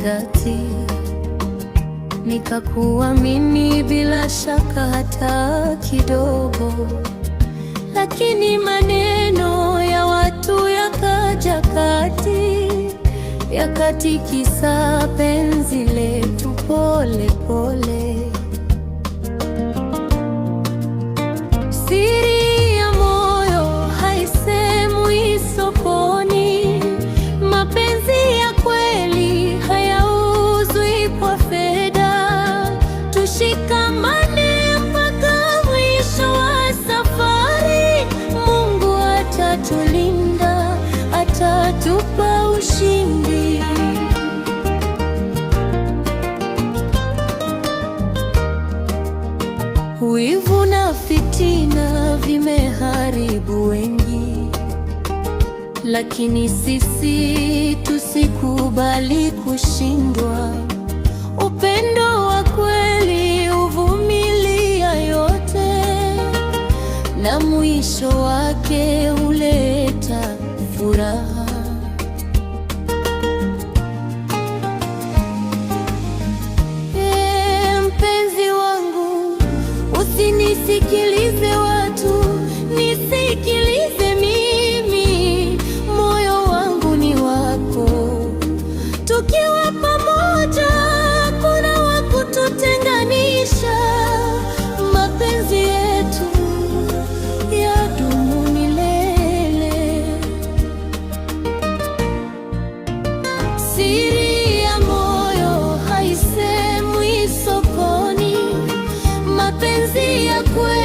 dhati, nikakuamini bila shaka hata kidogo. Lakini maneno ya watu yakaja kati, yakatikisa penzi letu pole pole. Siri ya moyo haisemwi sokoni, mapenzi ya kweli hayauzwi kwa fedha. Tushikamane mpaka mwisho wa safari, Mungu atatulinda, atatupa ushindi. Wivu na fitina vimeharibu wengi, lakini sisi tusikubali kushindwa. Upendo wa kweli huvumilia yote, na mwisho wake huleta furaha. Usinisikilize watu, nisikilize mimi. Moyo wangu ni wako, tukiwa pamoja hakuna wa kututenganisha. Mapenzi yetu yadumu milele. Siri ya moyo haisemwi sokoni, mapenzi ya kweli